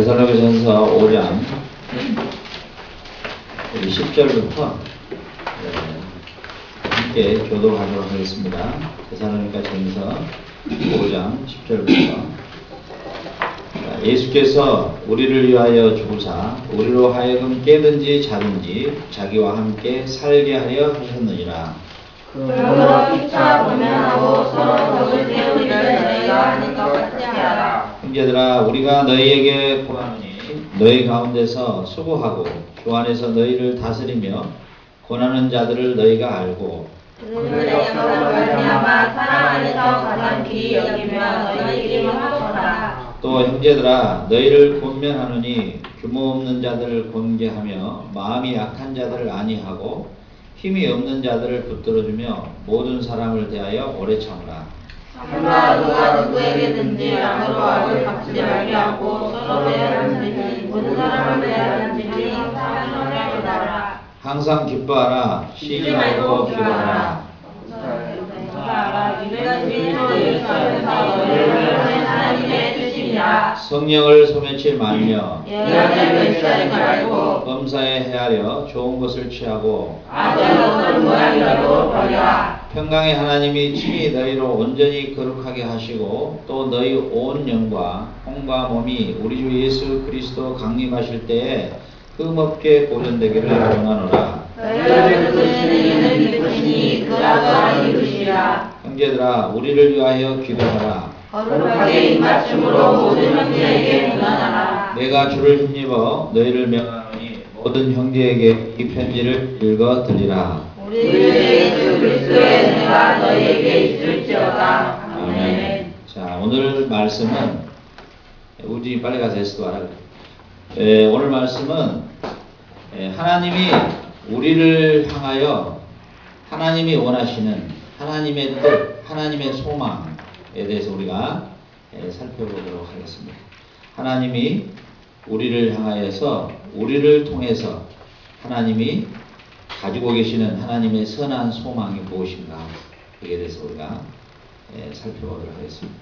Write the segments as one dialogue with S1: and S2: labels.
S1: 데살로니가전서 5장 우리 10절부터 함께 교도하도록 하겠습니다. 데살로니가전서 5장 10절부터 예수께서 우리를 위하여 죽으사 우리로 하여금 깨든지 자든지 자기와 함께 살게 하려 하셨느니라.
S2: 그러므로 피차 분명하고 서로 덕을 세우기를 너희가 하는 것 같이 하라.
S1: 형제들아, 우리가 너희에게 고하노니 너희 가운데서 수고하고 주 안에서 너희를 다스리며 권하는 자들을 너희가 알고
S2: 그들의 약속을 말미암아 사랑 안에서 가장 귀히 여기며 너희에게 화목하라.
S1: 또 형제들아, 너희를 권면하노니 규모 없는 자들을 권계하며 마음이 약한 자들을 안위하고 힘이 없는 자들을 붙들어주며 모든 사람을 대하여 오래 참으라.
S2: 누가 누구에게든지 악으로 악을 갚지 말게 하고 서로 대하는지 모든 사람을 대하는지 항상 선하라.
S1: 항상 기뻐하라. 쉬지 말고 기도하라.
S2: 내가 그리스도 예수 안에서 너희를 하나님의 뜻이니라.
S1: 성령을 소멸치 말며
S2: 예언을 멸시하지 말고
S1: 범사에 헤아려 좋은 것을 취하고
S2: 악을 어떤 모양이라도 버리라.
S1: 평강의 하나님이 친히 너희로 온전히 거룩하게 하시고 또 너희 온 영과 혼과 몸이 우리 주 예수 그리스도 강림하실 때에 흠없게 보존되기를 원하노라.
S2: 너희를 부르시는 이는 기쁘시니 그라도 이루시라.
S1: 형제들아, 우리를 위하여 기도하라.
S2: 거룩하게 입맞춤으로 모든 형제에게 문안하라.
S1: 내가 주를 힘입어 너희를 명하노니 모든 형제에게 이 편지를 읽어 들리라.
S2: 우리 주 예수 그리스도의 은혜가 너희에게 있을지어다. 아멘.
S1: 자, 오늘 말씀은 우리 빨리 가서 에스도하라. 오늘 말씀은 하나님이 우리를 향하여 하나님이 원하시는 하나님의 뜻, 하나님의 소망에 대해서 우리가 살펴보도록 하겠습니다. 하나님이 우리를 향하여서 우리를 통해서 하나님이 가지고 계시는 하나님의 선한 소망이 무엇인가, 여기에 대해서 우리가 살펴보도록 하겠습니다.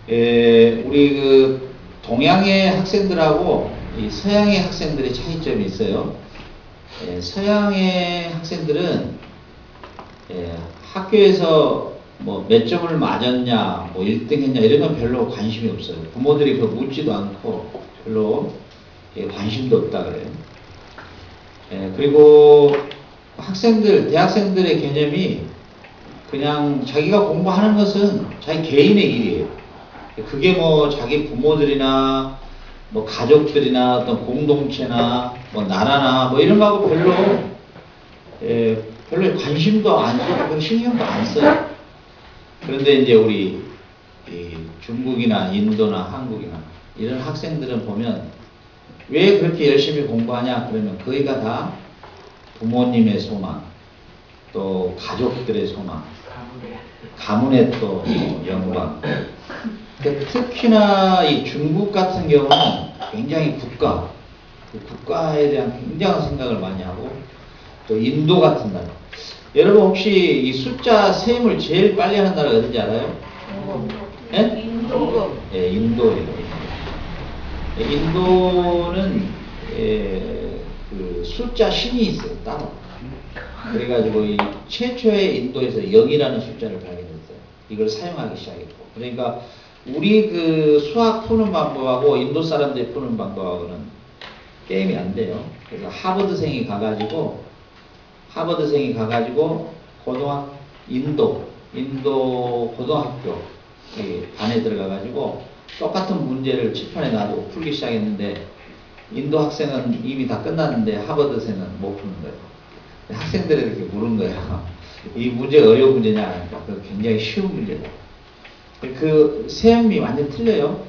S1: 우리 그 동양의 학생들하고 이 서양의 학생들의 차이점이 있어요. 서양의 학생들은 학교에서 뭐 몇 점을 맞았냐, 뭐 1등 했냐 이런 건 별로 관심이 없어요. 부모들이 그거 묻지도 않고 별로 관심도 없다 그래요. 그리고 학생들, 대학생들의 개념이 그냥 자기가 공부하는 것은 자기 개인의 일이에요. 그게 뭐 자기 부모들이나 뭐 가족들이나 어떤 공동체나 뭐 나라나 뭐 이런 거하고 별로 관심도 안 쓰고 신경도 안 써요. 그런데 이제 우리 중국이나 인도나 한국이나 이런 학생들은 보면 왜 그렇게 열심히 공부하냐 그러면 거의가 다 부모님의 소망, 또 가족들의 소망, 가문의 또 영광. 특히나 이 중국 같은 경우는 굉장히 국가에 대한 굉장한 생각을 많이 하고, 또 인도 같은 나라. 여러분 혹시 이 숫자 셈을 제일 빨리 하는 나라가 어딘지 알아요? 네?
S2: 인도.
S1: 예, 인도예요. 인도는 그 숫자 신이 있어요, 따로. 그래가지고 이 최초의 인도에서 0이라는 숫자를 발견했어요. 이걸 사용하기 시작했고. 그러니까 우리 그 수학 푸는 방법하고 인도 사람들이 푸는 방법하고는 게임이 안 돼요. 그래서 하버드생이 가가지고 인도 고등학교 반에 들어가가지고 똑같은 문제를 칠판에 놔두고 풀기 시작했는데 인도 학생은 이미 다 끝났는데 하버드생은 못 푸는 거예요. 학생들이 이렇게 물은 거예요. 이 문제가 어려운 문제냐 하니까 굉장히 쉬운 문제다. 그 세음이 완전 틀려요.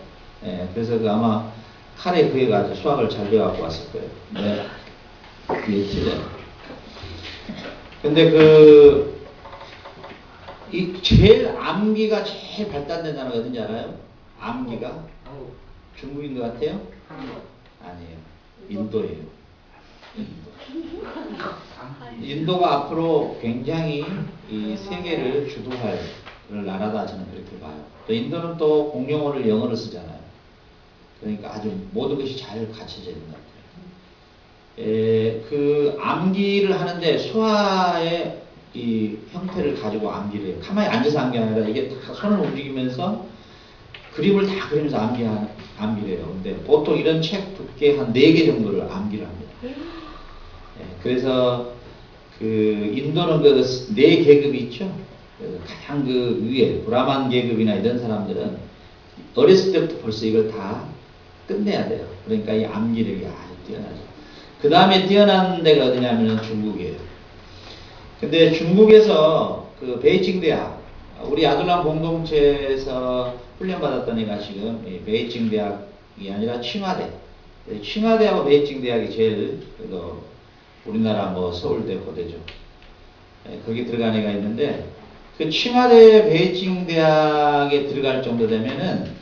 S1: 그래서 그 아마 칼에 그애가 수학을 잘 배워갖고 왔을 거예요. 네. 그게 틀려요. 근데 이 제일 암기가 제일 발달된 나라가 어딘지 알아요? 암기가? 중국인 것 같아요? 아니에요. 인도예요. 인도가 앞으로 굉장히 이 세계를 주도할 나라다 저는 그렇게 봐요. 또 인도는 또 공용어를 영어로 쓰잖아요. 그러니까 아주 모든 것이 잘 갖춰져 있는 것 같아요. 그 암기를 하는데 소화의 이 형태를 가지고 암기를 해요. 가만히 앉아서 암기가 아니라 이게 다 손을 움직이면서 그림을 다 그리면서 암기를 해요. 근데 보통 이런 책 두께 한 4개 정도를 암기를 합니다. 그래서 그 인도는 그 4계급이 있죠. 그래서 가장 그 위에 브라만 계급이나 이런 사람들은 어렸을 때부터 벌써 이걸 다 끝내야 돼요. 그러니까 이 암기력이 아주 뛰어나죠. 그 다음에 뛰어난 데가 어디냐면 중국이에요. 근데 중국에서 그 베이징 대학, 우리 아들람 공동체에서 훈련받았던 애가 지금 베이징 대학이 아니라 칭화대. 칭화대하고 베이징 대학이 제일 우리나라 뭐 서울대 고대죠. 거기 들어간 애가 있는데 그 칭화대 베이징 대학에 들어갈 정도 되면은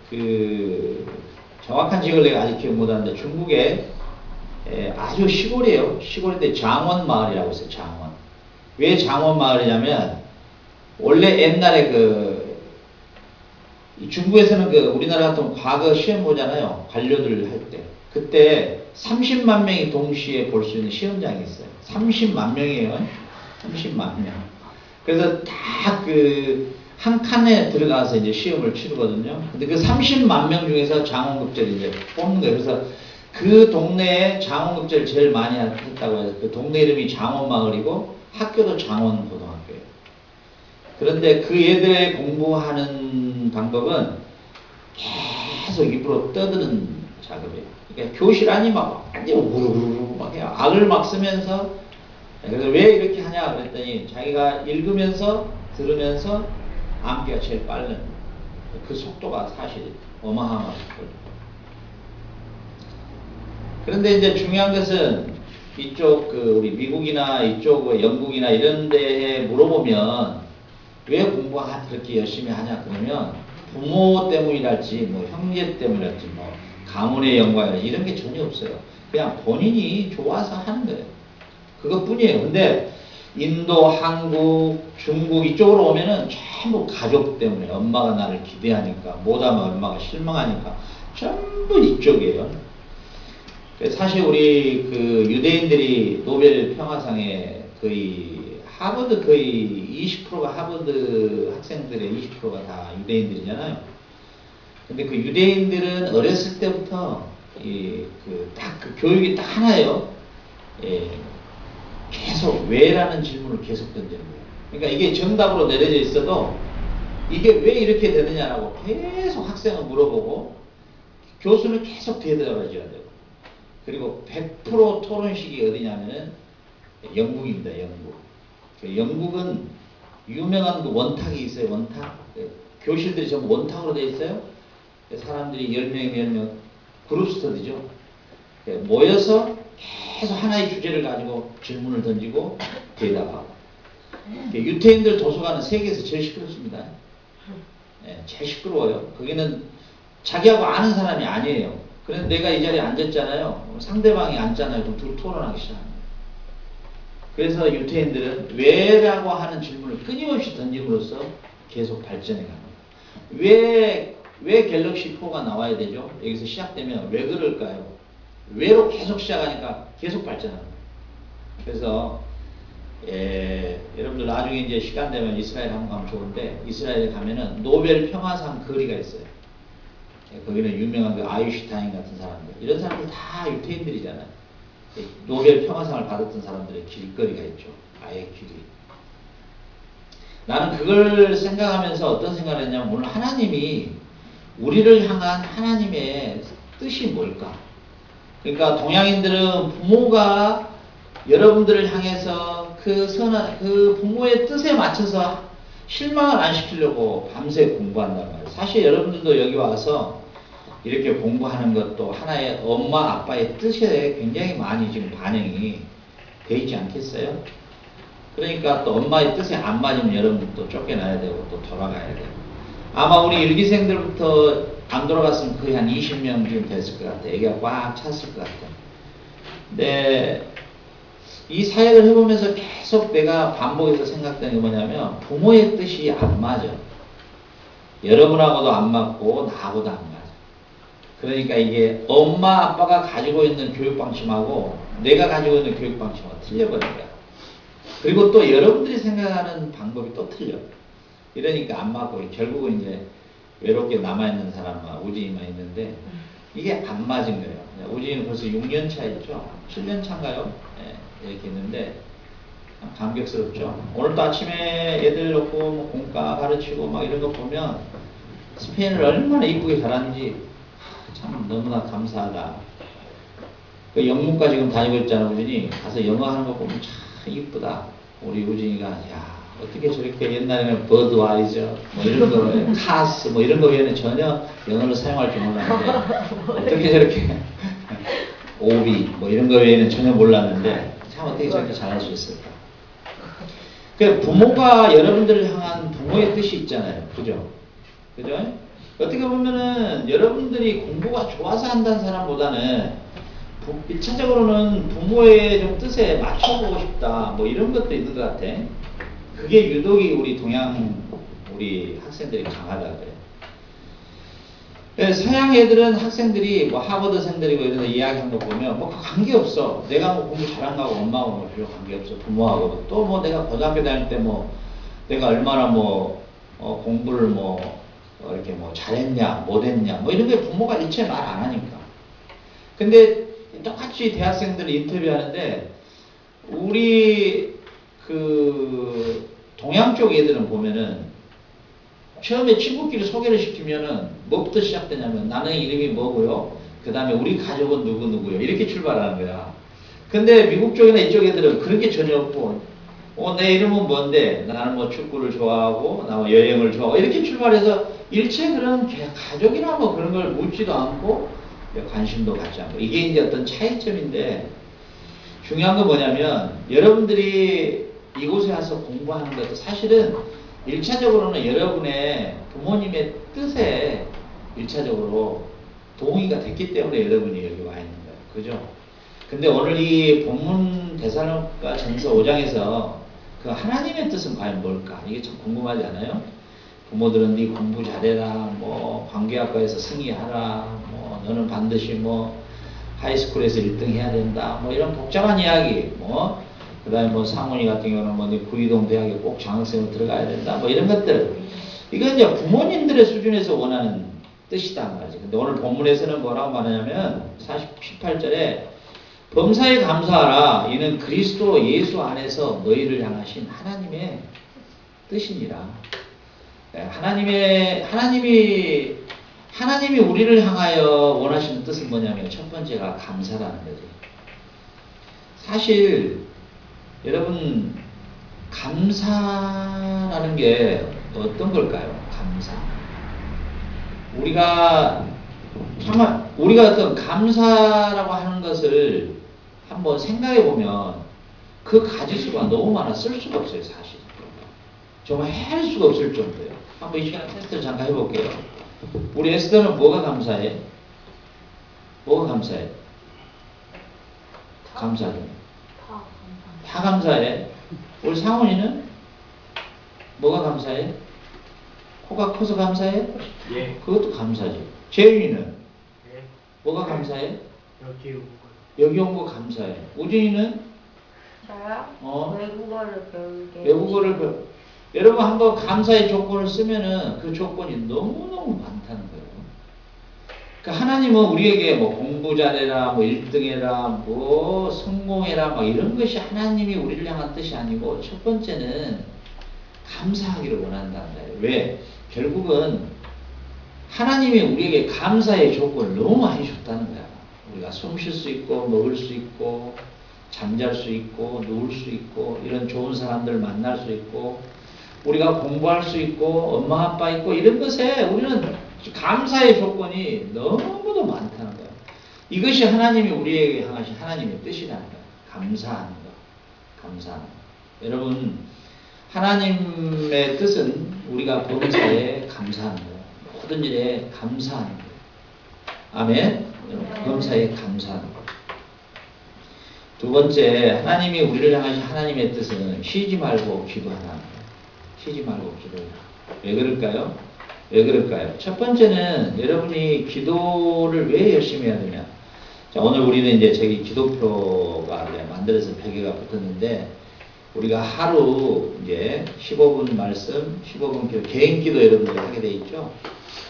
S1: 그 정확한 지역을 내가 아직 기억 못하는데 중국에 아주 시골이에요. 시골인데 장원 마을이라고 있어요. 장원. 왜 장원 마을이냐면 원래 옛날에 중국에서는 우리나라 같은 과거 시험 보잖아요. 관료들 할 때. 그때 30만 명이 동시에 볼 수 있는 시험장이 있어요. 30만 명이에요. 30만 명. 그래서 다 한 칸에 들어가서 이제 시험을 치르거든요. 근데 그 30만 명 중에서 장원급제를 이제 뽑는 거예요. 그래서 그 동네에 장원급제를 제일 많이 했다고 해서 그 동네 이름이 장원마을이고 학교도 장원고등학교예요. 그런데 그 애들의 공부하는 방법은 계속 입으로 떠드는 작업이에요. 그러니까 교실 안이 막 완전 우르르르 막 해요. 악을 막 쓰면서. 그래서 왜 이렇게 하냐 그랬더니 자기가 읽으면서 들으면서 암기가 제일 빠른 그 속도가 사실 어마어마한 속도죠. 그런데 이제 중요한 것은 이쪽 우리 미국이나 이쪽 영국이나 이런 데에 물어보면 왜 공부 그렇게 열심히 하냐 그러면 부모 때문이랄지 뭐 형제 때문이랄지 뭐 가문의 영광이랄지 이런 게 전혀 없어요. 그냥 본인이 좋아서 하는 거예요. 그것뿐이에요. 근데 인도, 한국, 중국 이쪽으로 오면은 전부 가족 때문에 엄마가 나를 기대하니까 못하면 엄마가 실망하니까 전부 이쪽이에요. 사실 우리 유대인들이 노벨 평화상에 거의 하버드 거의 20%가 하버드 학생들의 20%가 다 유대인들이잖아요. 근데 그 유대인들은 어렸을 때부터 그 교육이 딱 하나예요. 계속 왜라는 질문을 계속 던지는 거예요. 그러니까 이게 정답으로 내려져 있어도 이게 왜 이렇게 되느냐라고 계속 학생은 물어보고 교수는 계속 대답을 해줘야 되고 그리고 100% 토론식이 어디냐면은 영국입니다. 영국. 영국은 유명한 원탁이 있어요. 원탁. 교실들이 전부 원탁으로 되어 있어요. 사람들이 10명, 10명 그룹 스터디죠. 모여서 계속 하나의 주제를 가지고 질문을 던지고 대답하고. 유태인들 도서관은 세계에서 제일 시끄럽습니다. 제일 시끄러워요. 거기는 자기하고 아는 사람이 아니에요. 그래서 내가 이 자리에 앉았잖아요. 상대방이 앉잖아요. 그럼 둘 토론하기 시작합니다. 그래서 유태인들은 왜라고 하는 질문을 끊임없이 던짐으로써 계속 발전해 갑니다. 왜 갤럭시 4가 나와야 되죠? 여기서 시작되면 왜 그럴까요? 왜로 계속 시작하니까 계속 발전합니다. 그래서 여러분들 나중에 이제 시간 되면 이스라엘 한번 가면 좋은데 이스라엘에 가면은 노벨 평화상 거리가 있어요. 거기는 유명한 그 아인슈타인 같은 사람들 이런 사람들 다 유태인들이잖아요. 노벨 평화상을 받았던 사람들의 길거리가 있죠. 아예 길이. 나는 그걸 생각하면서 어떤 생각을 했냐면 오늘 하나님이 우리를 향한 하나님의 뜻이 뭘까? 그러니까 동양인들은 부모가 여러분들을 향해서 그 부모의 뜻에 맞춰서 실망을 안 시키려고 밤새 공부한단 말이에요. 사실 여러분들도 여기 와서 이렇게 공부하는 것도 하나의 엄마 아빠의 뜻에 굉장히 많이 지금 반영이 돼 있지 않겠어요? 그러니까 또 엄마의 뜻에 안 맞으면 여러분도 쫓겨나야 되고 또 돌아가야 돼요. 아마 우리 일기생들부터 안 돌아갔으면 거의 한 20명 지금 됐을 것 같아요. 애기가 꽉 찼을 것 같아요. 근데 이 사역을 해보면서 계속 내가 반복해서 생각되는 게 뭐냐면 부모의 뜻이 안 맞아. 여러분하고도 안 맞고 나하고도 안 맞아. 그러니까 이게 엄마 아빠가 가지고 있는 교육 방침하고 내가 가지고 있는 교육 방침하고 틀려버린 거야. 그리고 또 여러분들이 생각하는 방법이 또 틀려. 이러니까 안 맞고 결국은 이제 외롭게 남아있는 사람만 우진이만 있는데 이게 안 맞은 거예요. 우진이는 벌써 6년 차였죠. 7년 차인가요? 네, 이렇게 있는데 감격스럽죠. 오늘도 아침에 애들 놓고 뭐 공과 가르치고 막 이런 거 보면 스페인을 얼마나 이쁘게 잘하는지 참 너무나 감사하다. 그 영문과 지금 다니고 있잖아, 우진이. 가서 영어 하는 거 보면 참 이쁘다. 우리 우진이가, 야, 어떻게 저렇게 옛날에는 버드와이저, 뭐 이런 거, 카스, 뭐 이런 거 외에는 전혀 영어를 사용할 줄 몰랐는데, 어떻게 저렇게, 오비, 뭐 이런 거 외에는 전혀 몰랐는데, 참 어떻게 저렇게 잘할 수 있을까. 그 부모가 여러분들을 향한 부모의 뜻이 있잖아요. 그죠? 그죠? 어떻게 보면은 여러분들이 공부가 좋아서 한다는 사람보다는 1차적으로는 부모의 좀 뜻에 맞춰보고 싶다. 뭐 이런 것도 있는 것 같아. 그게 유독이 우리 동양 우리 학생들이 강하다 그래. 서양 애들은 학생들이 뭐 하버드생들이고 이런 데 이야기한 거 보면 뭐 관계없어. 내가 뭐 공부 잘한 거하고 엄마하고 뭐 별로 관계없어. 부모하고. 또 뭐 내가 고등학교 다닐 때 뭐 내가 얼마나 뭐 공부를 뭐 이렇게 뭐 잘했냐 못했냐 뭐 이런 게 부모가 일체 말 안 하니까. 근데 똑같이 대학생들을 인터뷰하는데 우리 그 동양 쪽 애들은 보면은 처음에 친구끼리 소개를 시키면은 뭐부터 시작되냐면 나는 이름이 뭐고요. 그 다음에 우리 가족은 누구누구요. 이렇게 출발하는 거야. 근데 미국 쪽이나 이쪽 애들은 그런 게 전혀 없고 내 이름은 뭔데? 나는 뭐 축구를 좋아하고 나 뭐 여행을 좋아하고 이렇게 출발해서 일체 그런 가족이나 뭐 그런 걸 묻지도 않고 관심도 갖지 않고 이게 이제 어떤 차이점인데 중요한 건 뭐냐면 여러분들이 이곳에 와서 공부하는 것도 사실은 1차적으로는 여러분의 부모님의 뜻에 1차적으로 동의가 됐기 때문에 여러분이 여기 와 있는 거예요. 그죠? 근데 오늘 이 본문 데살로니가 전서 5장에서 그 하나님의 뜻은 과연 뭘까? 이게 참 궁금하지 않아요? 부모들은 네 공부 잘해라, 뭐 관계학과에서 승리하라, 뭐 너는 반드시 뭐 하이스쿨에서 1등 해야 된다, 뭐 이런 복잡한 이야기, 뭐 그다음에 뭐 상훈이 같은 경우는 뭐 구이동 대학에 꼭 장학생으로 들어가야 된다, 뭐 이런 것들. 이건 이제 부모님들의 수준에서 원하는 뜻이다 말이지. 근데 오늘 본문에서는 뭐라고 말하냐면 18절에 범사에 감사하라. 이는 그리스도 예수 안에서 너희를 향하신 하나님의 뜻이니라. 하나님이 우리를 향하여 원하시는 뜻은 뭐냐면 첫 번째가 감사라는 거지. 사실 여러분 감사라는 게 어떤 걸까요? 감사. 우리가 어떤 감사라고 하는 것을 한번 생각해 보면 그 가지수가 너무 많아 쓸 수가 없어요, 사실. 정말 헤아릴 수가 없을 정도예요. 한번 이 시간에 테스트를 잠깐 해볼게요. 우리 에스더는 뭐가 감사해? 뭐가 감사해? 감사하죠. 다 감사해. 우리 상훈이는 뭐가 감사해? 코가 커서 감사해?
S3: 예.
S1: 그것도 감사지. 재윤이는
S3: 예.
S1: 뭐가 감사해?
S3: 여기 온 거.
S1: 여기 온 거 감사해. 우진이는
S2: 저요? 외국어를 배우게.
S1: 외국어를 여러분 한번 감사의 조건을 쓰면은 그 조건이 너무너무 많다는 거예요. 그러니까 하나님은 우리에게 뭐 공부 잘해라, 뭐 1등해라, 뭐 성공해라, 막 이런 것이 하나님이 우리를 향한 뜻이 아니고 첫 번째는 감사하기를 원한다는 거예요. 왜? 결국은 하나님이 우리에게 감사의 조건을 너무 많이 줬다는 거야. 우리가 숨 쉴 수 있고, 먹을 수 있고, 잠잘 수 있고, 누울 수 있고, 이런 좋은 사람들 만날 수 있고, 우리가 공부할 수 있고, 엄마 아빠 있고, 이런 것에 우리는 감사의 조건이 너무도 많다는 거예요. 이것이 하나님이 우리에게 향하신 하나님의 뜻이라는 거예요. 감사하는 거. 감사하는 거. 여러분, 하나님의 뜻은 우리가 범사에 감사하는 거예요. 모든 일에 감사하는 거예요. 아멘? 범사에 감사하는 거예요. 두 번째, 하나님이 우리를 향하신 하나님의 뜻은 쉬지 말고 기도하라는 거예요. 쉬지 말고 기도해라. 왜 그럴까요? 왜 그럴까요? 첫 번째는 여러분이 기도를 왜 열심히 해야 되냐? 자, 오늘 우리는 이제 저기 기도표가 이제 만들어서 벽에가 붙었는데, 우리가 하루 이제 15분 말씀, 15분 기도, 개인 기도 여러분들이 하게 돼 있죠?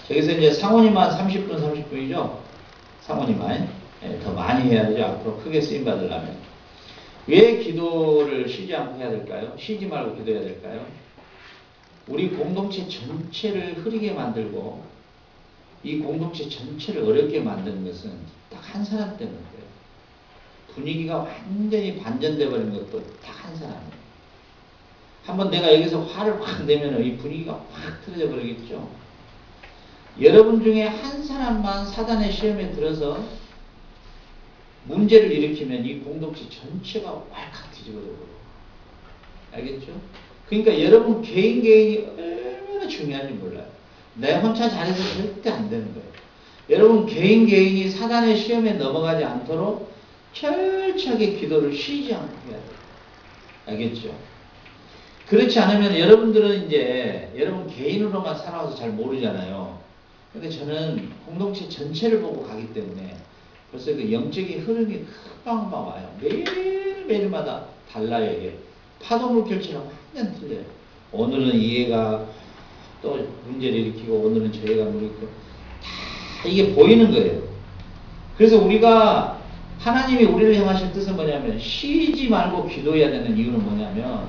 S1: 저기서 이제 상원이만 30분, 30분이죠? 상원이만. 예, 더 많이 해야죠. 앞으로 크게 쓰임 받으려면. 왜 기도를 쉬지 않고 해야 될까요? 쉬지 말고 기도해야 될까요? 우리 공동체 전체를 흐리게 만들고 이 공동체 전체를 어렵게 만드는 것은 딱 한 사람 때문이에요. 분위기가 완전히 반전돼 버린 것도 딱 한 사람이에요. 한번 내가 여기서 화를 확 내면 이 분위기가 확 틀어져 버리겠죠. 여러분 중에 한 사람만 사단의 시험에 들어서 문제를 일으키면 이 공동체 전체가 왈칵 뒤집어져 버려요. 알겠죠? 그러니까 여러분 개인이 얼마나 중요한지 몰라요. 내 혼자 잘해서 절대 안 되는 거예요. 여러분 개인이 사단의 시험에 넘어가지 않도록 철저하게 기도를 쉬지 않고 해야 돼요. 알겠죠? 그렇지 않으면 여러분들은 이제 여러분 개인으로만 살아와서 잘 모르잖아요. 근데 저는 공동체 전체를 보고 가기 때문에 벌써 그 영적인 흐름이 금방금방 와요. 매일마다 달라요, 이게. 파도물 결체랑 완전 틀려요. 오늘은 이 애가 또 문제를 일으키고, 오늘은 저 애가 일으키고, 다 이게 보이는 거예요. 그래서 우리가, 하나님이 우리를 향하신 뜻은 뭐냐면, 쉬지 말고 기도해야 되는 이유는 뭐냐면,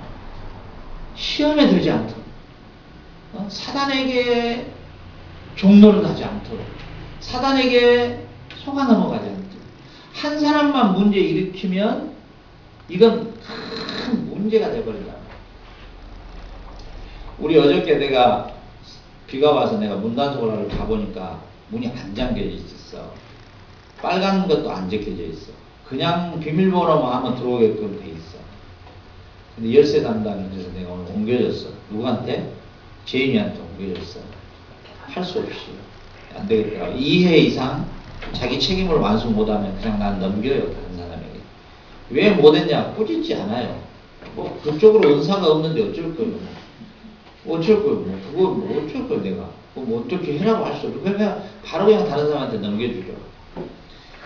S1: 시험에 들지 않도록, 사단에게 종노릇 하지 않도록, 사단에게 속아 넘어가지 않도록. 한 사람만 문제 일으키면 이건 큰 문제가 돼버린다. 우리 어저께 내가 비가 와서 내가 문단속을 가보니까 문이 안 잠겨져 있었어. 빨간 것도 안 적혀져 있어. 그냥 비밀번호만 하면 들어오게끔 돼 있어. 근데 열쇠 담당해서 내가 오늘 옮겨줬어. 누구한테? 제인이한테 옮겨줬어. 할 수 없이. 안 되겠더라고. 2회 이상 자기 책임을 완수 못하면 그냥 난 넘겨요, 다른 사람에게. 왜 못했냐? 꾸짖지 않아요. 뭐 그쪽으로 은사가 없는데 어쩔 거예요. 어쩔 거예요. 그거 뭐 어쩔 거예요, 내가. 뭐 어떻게 해라고 할 수 없고 그냥 바로 그냥 다른 사람한테 넘겨주죠.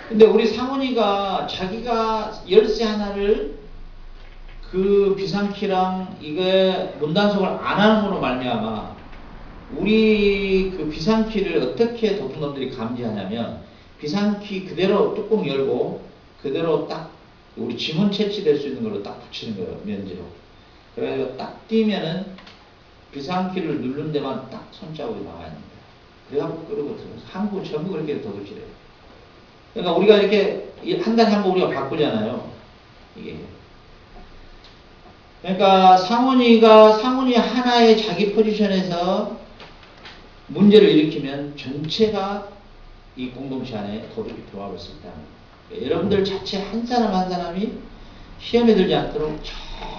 S1: 근데 우리 상훈이가 자기가 열쇠 하나를 그 비상키랑 이게 문단속을 안 하는 걸로 말미암아 우리 그 비상키를 어떻게 도둑놈들이 감지하냐면, 비상키 그대로 뚜껑 열고 그대로 딱 우리 지문 채취될 수 있는 걸로 딱 붙이는 거예요, 면지로. 그래서 딱 띄면은 비상키를 누른 데만 딱 손자국이 나와 있는 거예요. 그래갖고 끄르고 들어서 한국 전부 그렇게 도둑질해요. 그러니까 우리가 이렇게 한 달에 한 번 우리가 바꾸잖아요, 이게. 그러니까 상훈이 하나의 자기 포지션에서 문제를 일으키면 전체가 이 공동체 안에 도둑이 들어와볼 수 있다는 거예요. 여러분들 자체 한 사람 한 사람이 시험에 들지 않도록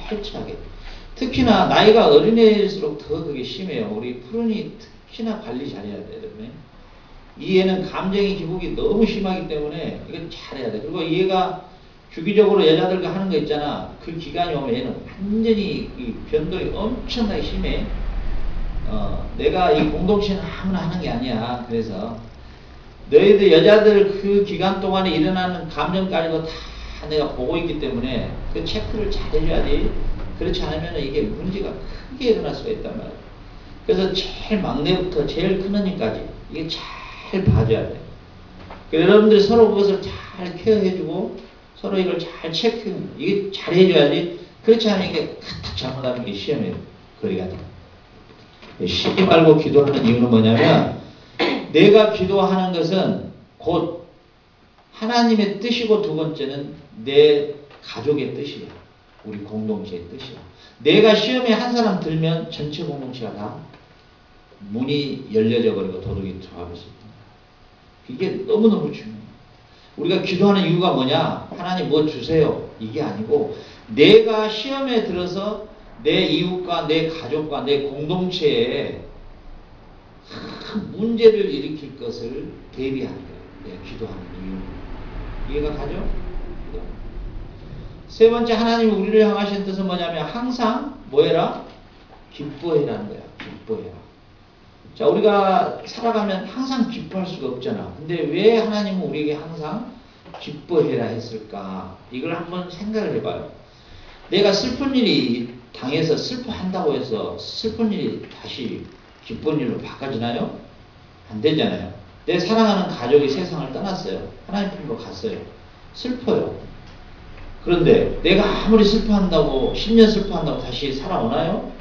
S1: 철저하게, 특히나 나이가 어린애일수록 더 그게 심해요. 우리 푸른이 특히나 관리 잘해야 돼요, 여러분. 이 애는 감정의 기복이 너무 심하기 때문에 이건 잘해야 돼. 그리고 얘가 주기적으로 여자들과 하는 거 있잖아. 그 기간이 오면 얘는 완전히 이 변동이 엄청나게 심해. 내가 이 공동체는 아무나 하는 게 아니야. 그래서 너희들 여자들 그 기간 동안에 일어나는 감정까지도 다 내가 보고 있기 때문에 그 체크를 잘 해줘야지. 그렇지 않으면 이게 문제가 크게 일어날 수가 있단 말이야. 그래서 제일 막내부터 제일 큰 언니까지 이게 잘 봐줘야 돼. 여러분들이 서로 그것을 잘 케어해주고 서로 이걸 잘 체크, 이게 잘 해줘야지. 그렇지 않으면 이게 탁탁 잘못하면 이게 시험에 거리가 돼. 쉬지 말고 기도하는 이유는 뭐냐면, 내가 기도하는 것은 곧 하나님의 뜻이고, 두 번째는 내 가족의 뜻이야. 우리 공동체의 뜻이야. 내가 시험에 한 사람 들면 전체 공동체가 다 문이 열려져 버리고 도둑이 들어와버릴 수 있다. 이게 너무너무 중요해요. 우리가 기도하는 이유가 뭐냐? 하나님 뭐 주세요. 이게 아니고, 내가 시험에 들어서 내 이웃과 내 가족과 내 공동체에 큰 문제를 일으킬 것을 대비하는 거예요. 내가 기도하는 이유. 이해가 가죠? 세 번째, 하나님이 우리를 향하신 뜻은 뭐냐면, 항상 뭐해라? 기뻐해라는 거야. 기뻐해라. 자, 우리가 살아가면 항상 기뻐할 수가 없잖아. 근데 왜 하나님은 우리에게 항상 기뻐해라 했을까? 이걸 한번 생각을 해봐요. 내가 슬픈 일이 당해서 슬퍼한다고 해서 슬픈 일이 다시 기쁜 일로 바꿔지나요? 안 되잖아요. 내 사랑하는 가족이 세상을 떠났어요. 하나님 품으로 갔어요. 슬퍼요. 그런데 내가 아무리 슬퍼한다고 10년 슬퍼한다고 다시 살아오나요?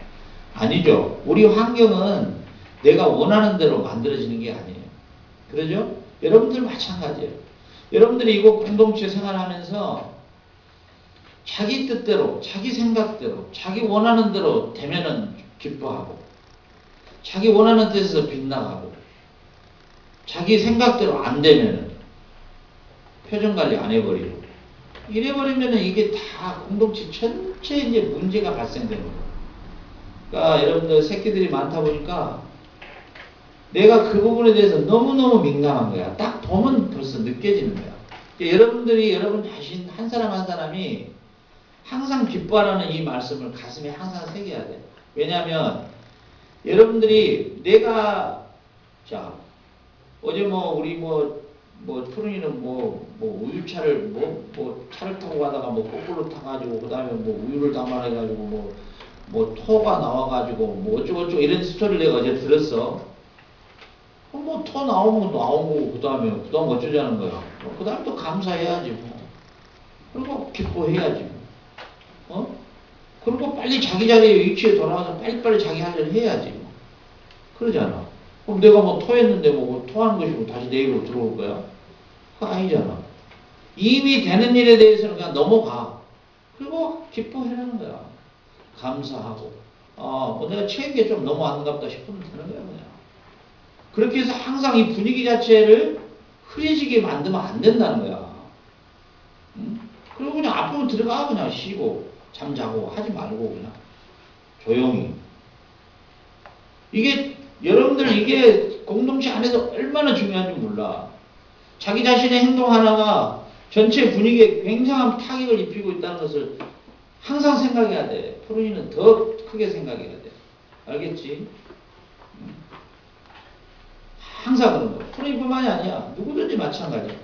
S1: 아니죠. 우리 환경은 내가 원하는 대로 만들어지는 게 아니에요. 그러죠? 여러분들 마찬가지예요. 여러분들이 이곳 공동체 생활하면서 자기 뜻대로, 자기 생각대로, 자기 원하는 대로 되면은 기뻐하고, 자기 원하는 뜻에서 빗나가고, 자기 생각대로 안 되면은 표정 관리 안 해버리고, 이래버리면은 이게 다 공동체 전체에 이제 문제가 발생되는 거예요. 그러니까 여러분들 새끼들이 많다 보니까 내가 그 부분에 대해서 너무너무 민감한 거야. 딱 보면 벌써 느껴지는 거야. 그러니까 여러분들이 여러분 자신 한 사람 한 사람이 항상 기뻐하라는 이 말씀을 가슴에 항상 새겨야 돼. 왜냐하면 여러분들이 내가 자 어제 우리 푸른이는 우유차를 차를 타고 가다가 거꾸로 타가지고 그 다음에 우유를 담아내가지고 토가 나와가지고 어쩌고저쩌고 이런 스토리를 내가 어제 들었어. 토 나오면 나온 거고 그 다음에 어쩌자는 거야. 그 다음에 또 감사해야지 뭐. 그리고 기뻐해야지 뭐. 그리고 빨리 자기 자리에 위치에 돌아와서 빨리빨리 자기 할 일을 해야지 뭐. 그러잖아. 그럼 내가 토했는데 토하는 것이고 다시 내 입으로 들어올 거야? 그거 아니잖아. 이미 되는 일에 대해서는 그냥 넘어가. 그리고 기뻐해라는 거야. 감사하고. 내가 채운 게 좀 너무 안 갑다 싶으면 되는 거야, 그냥. 그렇게 해서 항상 이 분위기 자체를 흐려지게 만들면 안 된다는 거야. 응? 그리고 그냥 아프면 들어가, 그냥 쉬고, 잠자고, 하지 말고, 그냥. 조용히. 여러분들 공동체 안에서 얼마나 중요한지 몰라. 자기 자신의 행동 하나가 전체 분위기에 굉장한 타격을 입히고 있다는 것을 항상 생각해야 돼. 푸른이는 더 크게 생각해야 돼. 알겠지? 항상 그런 거야. 푸른이뿐만이 아니야. 누구든지 마찬가지야.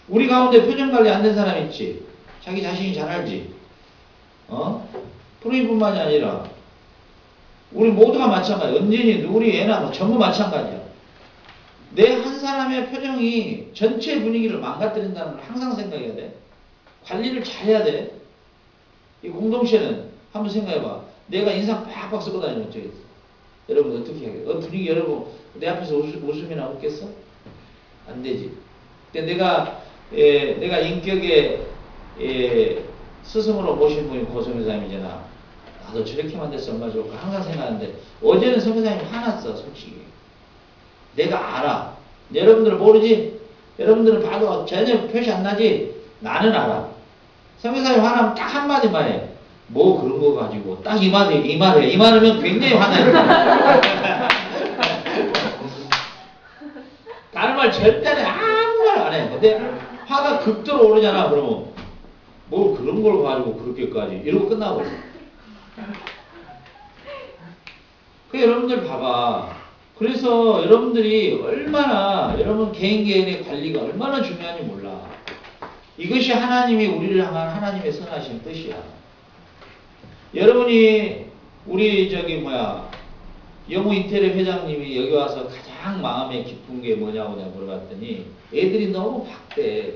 S1: 우리 가운데 표정 관리 안 된 사람 있지? 자기 자신이 잘 알지? 푸른이뿐만이 아니라 우리 모두가 마찬가지야. 은진이, 우리 애나 전부 마찬가지야. 내 한 사람의 표정이 전체 분위기를 망가뜨린다는 걸 항상 생각해야 돼. 관리를 잘해야 돼. 이 공동체는 한번 생각해봐. 내가 인상 팍팍 쓰고 다니면 어쩌겠어? 여러분 어떻게 하겠어? 분위기 여러분 내 앞에서 웃음이 나오겠어? 안 되지. 내가 인격에 스승으로 모신 분이 고선교사님이잖아. 나도 저렇게 만들었으면 얼마나 좋을까 항상 생각하는데 어제는 선교사님이 화났어. 솔직히 내가 알아. 여러분들은 모르지? 여러분들은 봐도 전혀 표시 안 나지? 나는 알아. 선교사님 화나면 딱 한마디만 해. 그런 거 가지고 딱 이 말해. 이 말하면 굉장히 화나요. 다른 말 절대 안 해. 아무 말 안 해. 근데 화가 극도로 오르잖아. 그러면 그런 걸 가지고 그렇게까지 이러고 끝나버려. 여러분들 봐봐. 그래서 여러분들이 여러분 개인의 관리가 얼마나 중요한지 몰라. 이것이 하나님이 우리를 향한 하나님의 선하신 뜻이야. 여러분이 우리 영우 인테리어 회장님이 여기 와서 가장 마음에 깊은 게 뭐냐고 내가 물어봤더니 애들이 너무 박대.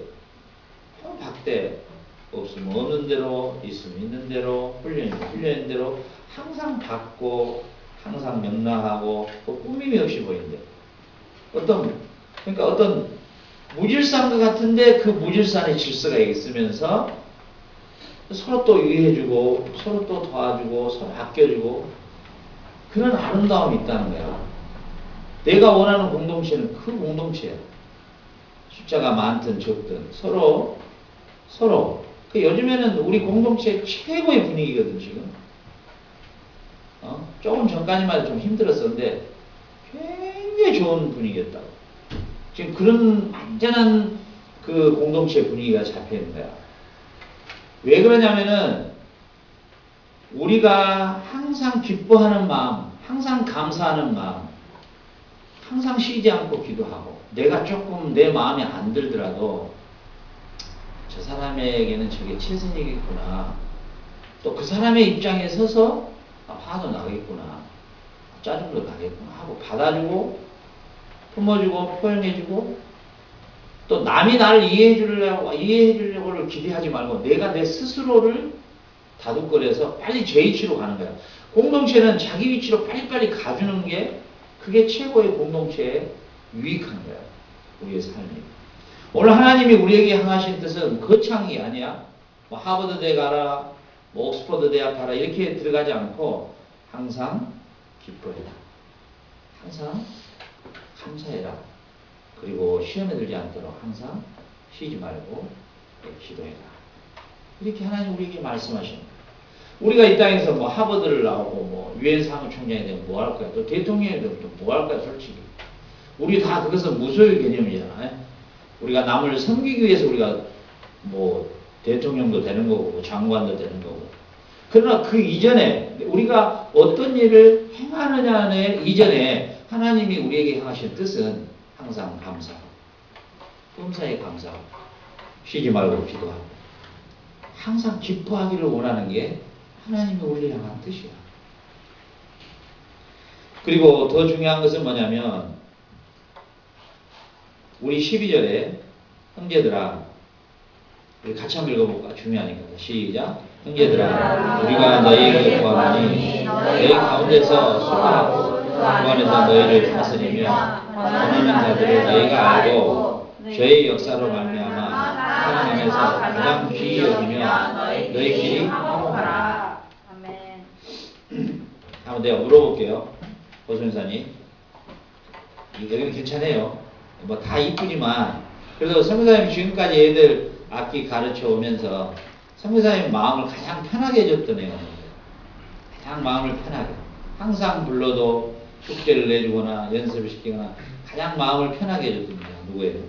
S1: 없으면 없는 대로, 있으면 있는 대로, 훈련인 대로 항상 받고 항상 명랑하고 꾸밈이 없이 보인대. 그러니까 어떤 무질서한 것 같은데 그 무질서한 질서가 있으면서 서로 또 위해주고 서로 또 도와주고 서로 아껴주고 그런 아름다움이 있다는 거야. 내가 원하는 공동체는 그 공동체야. 숫자가 많든 적든 서로 요즘에는 우리 공동체 최고의 분위기거든 지금. 조금 전까지만 해도 좀 힘들었었는데 굉장히 좋은 분위기였다고. 지금 그런 완전한 그 공동체 분위기가 잡혀 있는 거야. 왜 그러냐면은 우리가 항상 기뻐하는 마음, 항상 감사하는 마음, 항상 쉬지 않고 기도하고, 내가 조금 내 마음에 안 들더라도 저 사람에게는 저게 최선이겠구나, 또 그 사람의 입장에 서서 화도 나겠구나, 짜증도 나겠구나 하고 받아주고 품어주고 포용해주고, 또 남이 나를 이해해 주려고를 기대하지 말고 내가 내 스스로를 다독거려서 빨리 제 위치로 가는 거야. 공동체는 자기 위치로 빨리빨리 가주는 게 그게 최고의 공동체에 유익한 거야. 우리의 삶이. 오늘 하나님이 우리에게 향하신 뜻은 거창이 아니야. 뭐 하버드대 가라, 뭐 옥스퍼드 대학 가라 이렇게 들어가지 않고 항상 기뻐해라. 항상 감사해라. 그리고 시험에 들지 않도록 항상 쉬지 말고 기도해라. 이렇게 하나님 우리에게 말씀하시는 거예요. 우리가 이 땅에서 뭐 하버드를 나오고 뭐 유엔 사무총장이 되면 뭐 할 거야? 또 대통령이 되면 또 뭐 할 거야? 솔직히 우리 다 그것은 무소유 개념이잖아요. 우리가 남을 섬기기 위해서 우리가 뭐 대통령도 되는 거고 뭐 장관도 되는 거고. 그러나 그 이전에 우리가 어떤 일을 행하느냐의 이전에 하나님이 우리에게 향하신 뜻은 항상 감사하고 범사에 감사하고 쉬지 말고 기도하고 항상 기뻐하기를 원하는 게 하나님이 우리를 향한 뜻이야. 그리고 더 중요한 것은 뭐냐면 우리 12절에 형제들아, 우리 같이 한번 읽어볼까? 중요하니까. 시작. 형제들아, 우리가 너희에게 구하노니 너희 가운데서 수고하고 주 안에서 너희를 다스리며 권하는 자들을 너희가 알고 죄의 역사로 말미암아 하나님 안에서 가장 귀히 여기며 너희끼리 화목하라.
S2: 아멘.
S1: 한번 내가 물어볼게요. 보선사님, 여기는 괜찮아요. 뭐 다 이쁘지만 그래도 선교사님 지금까지 애들 악기 가르쳐 오면서 선교사님 마음을 가장 편하게 해줬던 애가 뭐예요? 가장 마음을 편하게, 항상 불러도 축제를 내주거나 연습을 시키거나 가장 마음을 편하게 해줬던 애가 누구예요?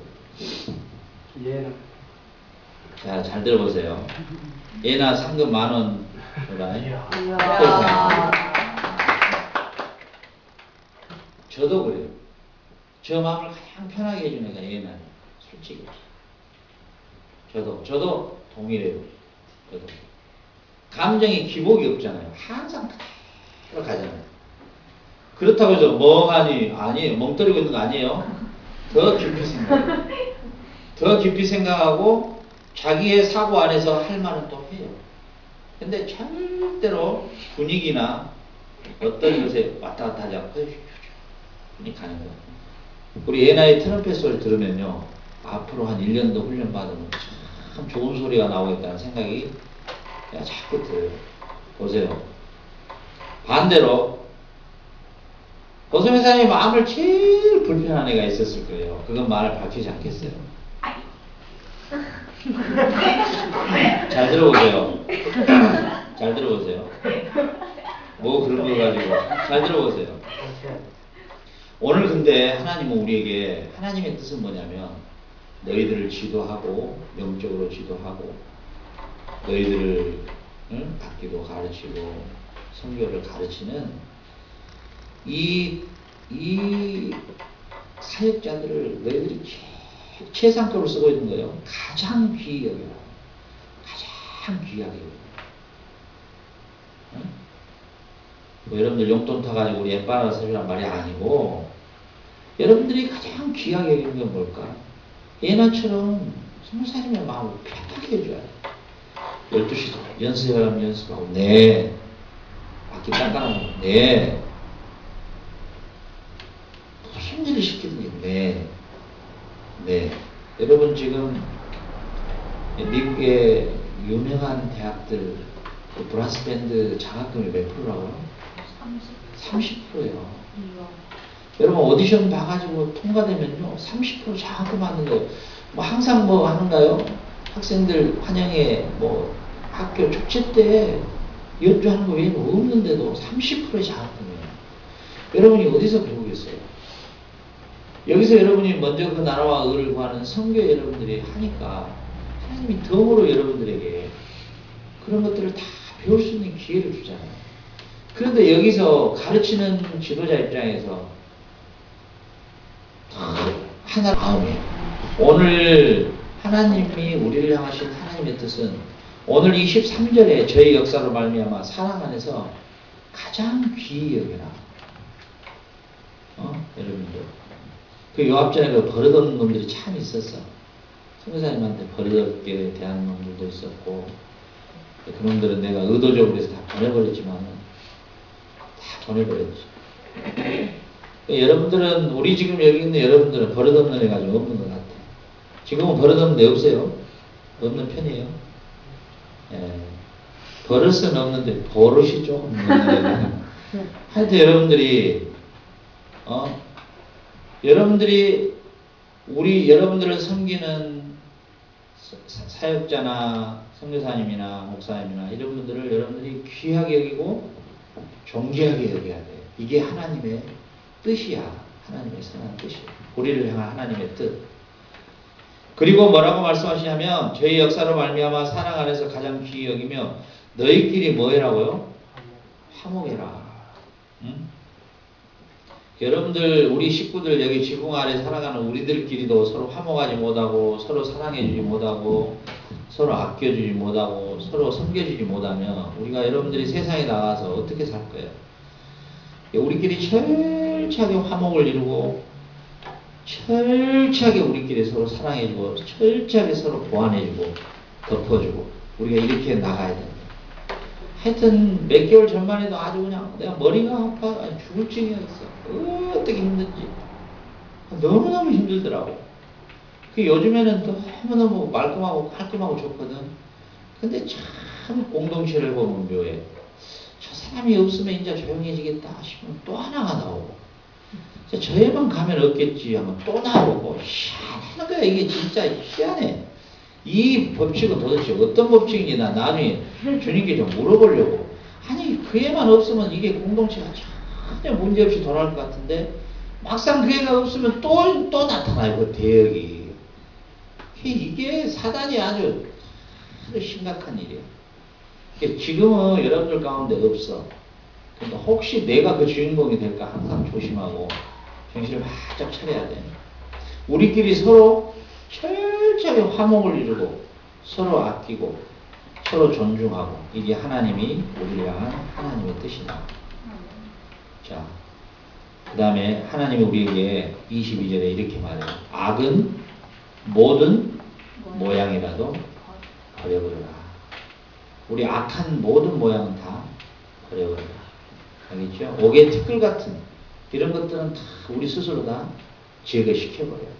S3: 얘는
S1: 자, 잘 들어보세요. 얘나 상금 10,000원 줘라.
S2: 이야.
S1: 저도 그래요. 저 마음을 가장 편하게 해주는 애가 얘는 솔직히. 저도 동일해요. 저도. 감정이 기복이 없잖아요. 항상 그대로 가잖아요. 그렇다고 해서 멍하니, 아니에요. 멍 때리고 있는 거 아니에요. 더 깊이 생각해요. 더 깊이 생각하고 자기의 사고 안에서 할 말은 또 해요. 근데 절대로 분위기나 어떤 것에 왔다 갔다 하지 않고 이 가는 거예요. 우리 예나의 트럼펫 소리 들으면요, 앞으로 한 1년 더 훈련 받으면 참 좋은 소리가 나오겠다는 생각이 그냥 자꾸 들어요. 보세요. 반대로 보성 회사님 마음을 제일 불편한 애가 있었을 거예요. 그건 말을 밝히지 않겠어요. 잘 들어보세요. 잘 들어보세요. 뭐 그런 거 가지고 잘 들어보세요. 오늘 근데 하나님은 우리에게 하나님의 뜻은 뭐냐면 너희들을 지도하고 영적으로 지도하고 너희들을 받기도 가르치고 선교를 가르치는 이 사역자들을 너희들이 최상급으로 쓰고 있는 거예요. 가장 귀히 여겨라. 가장 귀하게 여겨라. 뭐 여러분들 용돈 타가지고 우리 엠바나 사주란 말이 아니고 여러분들이 가장 귀하게 여기는 게 뭘까? 예나처럼 성사님의 마음을 편하게 해줘야 돼. 12시도 연습하고 네. 악기 딴딴하고 네. 무슨 일을 시키든지 네. 네. 여러분 지금 미국의 유명한 대학들 그 브라스 밴드 장학금이 몇 프로라고요? 30%예요. 여러분 오디션 봐가지고 통과되면요 30% 장학금 받는 거예요. 뭐 항상 뭐 하는가요? 학생들 환영회 뭐 학교 축제 때 연주하는 거 외에는 없는데도 30%의 장학금이에요. 여러분이 어디서 배우겠어요? 여기서 여러분이 먼저 그 나라와 의를 구하는 선교 여러분들이 하니까 하나님이 덤으로 여러분들에게 그런 것들을 다 배울 수 있는 기회를 주잖아요. 그런데 여기서 가르치는 지도자 입장에서 하나 마음이에요. 오늘 하나님이 우리를 향하신 하나님의 뜻은 오늘 이 13절에 저희 역사로 말미암아 사랑 안에서 가장 귀히 여겨라. 여러분들. 그 요압전에 그 버릇없는 놈들이 참 있었어. 선교사님한테 버릇없게 대하는 놈들도 있었고, 그놈들은 내가 의도적으로 해서 다 보내버렸지만, 다 보내버렸지. 여러분들은, 우리 지금 여기 있는 여러분들은 버릇없는 애가 좀 없는 것 같아. 지금은 버릇없는 애 없어요? 없는 편이에요? 예. 버릇은 없는데 버릇이 조금 있는 하여튼 여러분들이 여러분들을 섬기는 사역자나 선교사님이나 목사님이나 이런 분들을 여러분들이 귀하게 여기고 존귀하게 여겨야 돼. 이게 하나님의 뜻이야. 하나님의 선한 뜻이야. 우리를 향한 하나님의 뜻. 그리고 뭐라고 말씀하시냐면 저희 역사로 말미암아 사랑 안에서 가장 귀히 여기며 너희끼리 뭐 해라고요? 화목해라. 응? 여러분들 우리 식구들 여기 지붕 아래 살아가는 우리들끼리도 서로 화목하지 못하고 서로 사랑해주지 못하고 서로 아껴주지 못하고 서로 섬겨주지 못하면 우리가 여러분들이 세상에 나가서 어떻게 살 거예요? 우리끼리 철저하게 화목을 이루고 철저하게 우리끼리 서로 사랑해주고 철저하게 서로 보완해주고 덮어주고 우리가 이렇게 나가야 됩니다. 하여튼 몇 개월 전만 해도 아주 그냥 내가 머리가 아파 죽을 징이었어. 어떻게 힘든지 너무너무 힘들더라고. 요즘에는 너무너무 말끔하고 깔끔하고 좋거든. 근데 참 공동체를 보면 묘해. 저 사람이 없으면 이제 조용해지겠다 싶으면 또 하나가 나오고 저 애만 가면 없겠지 하면 또 나오고 희한한 거야. 이게 진짜 희한해. 이 법칙은 도대체 어떤 법칙인지 나 나중에 주님께 좀 물어보려고. 아니 그 애만 없으면 이게 공동체가 전혀 문제없이 돌아갈 것 같은데 막상 그 애가 없으면 또 나타나요. 그 대역이. 이게 사단이 아주 심각한 일이에요. 지금은 여러분들 가운데 없어. 그러니까 혹시 내가 그 주인공이 될까 항상 조심하고 정신을 바짝 차려야 돼. 우리끼리 서로 철저하게 화목을 이루고 서로 아끼고 서로 존중하고 이게 하나님이 우리를 향한 하나님의 뜻이다. 자, 그 다음에 하나님이 우리에게 22절에 이렇게 말해요. 악은 모든 모양이라도 버려버려라. 우리 악한 모든 모양은 다 버려버려라. 알겠죠? 옥의 티끌 같은 이런 것들은 다 우리 스스로 다 제거시켜버려요.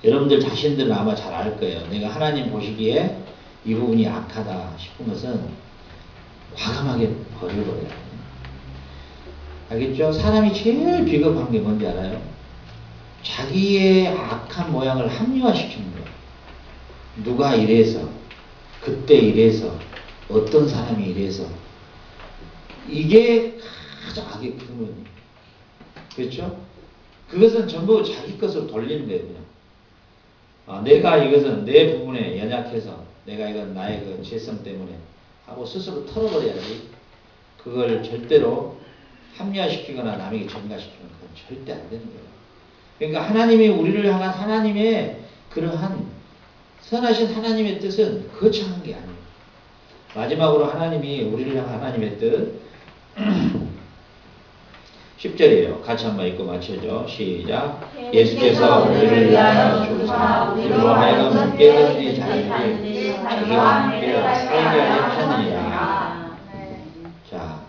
S1: 여러분들 자신들은 아마 잘 알 거예요. 내가 하나님 보시기에 이 부분이 악하다 싶은 것은 과감하게 버려버려야 돼요. 알겠죠? 사람이 제일 비겁한 게 뭔지 알아요? 자기의 악한 모양을 합리화시키는 거예요. 누가 이래서, 그때 이래서, 어떤 사람이 이래서. 이게 가장 악의 근원이에요. 그렇죠? 그것은 전부 자기 것으로 돌리는 거예요. 그냥. 내가 이것은 내 부분에 연약해서 내가 이건 나의 그 죄성 때문에 하고 스스로 털어버려야지. 그걸 절대로 합리화시키거나 남에게 전가시키면 그건 절대 안 되는 거예요. 그러니까 하나님이 우리를 향한 하나님의 그러한 선하신 하나님의 뜻은 거창한 게 아니에요. 마지막으로 하나님이 우리를 향한 하나님의 뜻 10절이에요. 같이 한번 읽고 마쳐줘. 시작. 예수께서 우리를 위하여 죽으사 우리로 하여금 깨끗이 자유를 자기와 함께 살게 하려 하느니라. 자,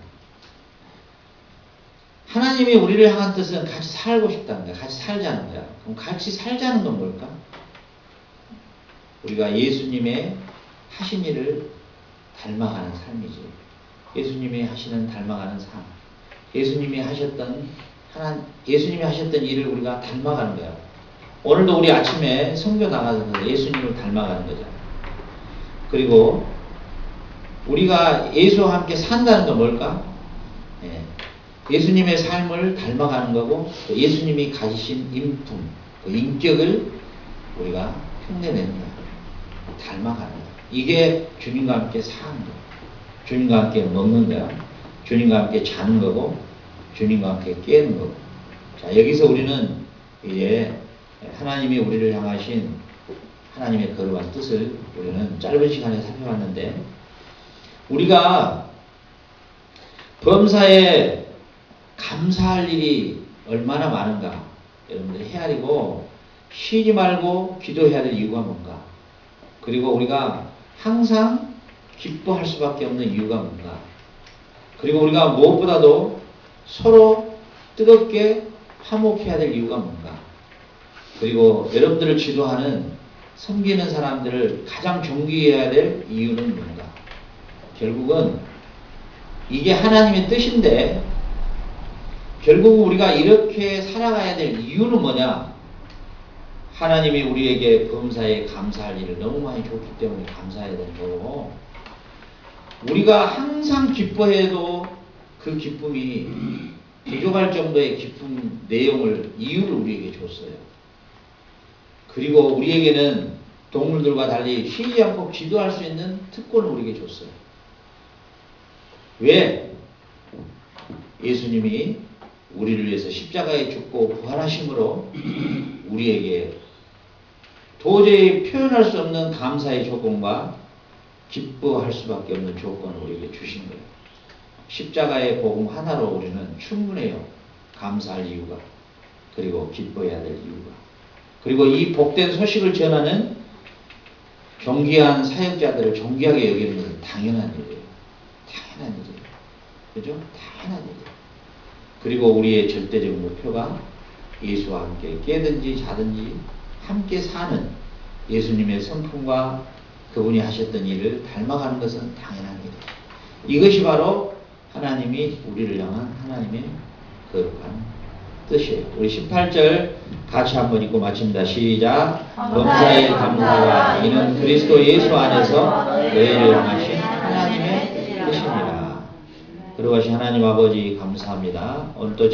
S1: 하나님이 우리를 향한 뜻은 같이 살고 싶다는 거야. 같이 살자는 거야. 그럼 같이 살자는 건 뭘까? 우리가 예수님의 하신 일을 닮아가는 삶이지. 예수님이 하시는 닮아가는 삶. 예수님이 하셨던 일을 우리가 닮아가는 거야. 오늘도 우리 아침에 선교 나가서 예수님을 닮아가는 거잖아. 그리고 우리가 예수와 함께 산다는 건 뭘까? 예수님의 삶을 닮아가는 거고 예수님이 가지신 인품, 그 인격을 우리가 흉내내는 거야. 닮아가는 거야. 이게 주님과 함께 사는 거야. 주님과 함께 먹는 거야. 주님과 함께 자는 거고 주님과 함께 깨는 거고. 자, 여기서 우리는 이에 하나님이 우리를 향하신 하나님의 거룩한 뜻을 우리는 짧은 시간에 살펴봤는데, 우리가 범사에 감사할 일이 얼마나 많은가 여러분들이 헤아리고 쉬지 말고 기도해야 될 이유가 뭔가, 그리고 우리가 항상 기뻐할 수밖에 없는 이유가 뭔가, 그리고 우리가 무엇보다도 서로 뜨겁게 화목해야 될 이유가 뭔가, 그리고 여러분들을 지도하는 섬기는 사람들을 가장 존귀해야 될 이유는 뭔가. 결국은 이게 하나님의 뜻인데, 결국 우리가 이렇게 살아가야 될 이유는 뭐냐? 하나님이 우리에게 범사에 감사할 일을 너무 많이 줬기 때문에 감사해야 되는 거고, 우리가 항상 기뻐해도 그 기쁨이 부족할 정도의 기쁨 내용을, 이유를 우리에게 줬어요. 그리고 우리에게는 동물들과 달리 쉬지 않고 기도할 수 있는 특권을 우리에게 줬어요. 왜? 예수님이 우리를 위해서 십자가에 죽고 부활하심으로 우리에게 도저히 표현할 수 없는 감사의 조건과 기뻐할 수밖에 없는 조건을 우리에게 주신 거예요. 십자가의 복음 하나로 우리는 충분해요. 감사할 이유가, 그리고 기뻐해야 될 이유가. 그리고 이 복된 소식을 전하는 존귀한 사역자들을 존귀하게 여기는 것은 당연한 일이에요. 당연한 일이에요. 그죠? 당연한 일이에요. 그리고 우리의 절대적 목표가 예수와 함께 깨든지 자든지 함께 사는 예수님의 성품과 그분이 하셨던 일을 닮아가는 것은 당연한 일이에요. 이것이 바로 하나님이 우리를 향한 하나님의 거룩한 뜻이에요. 우리 18절 같이 한번 읽고 마칩니다. 시작. 범사에 감사가 이는 그리스도 예수 안에서 너희를 향하신 하나님의 뜻이니라. 그러하신 하나님 아버지 감사합니다. 오늘 또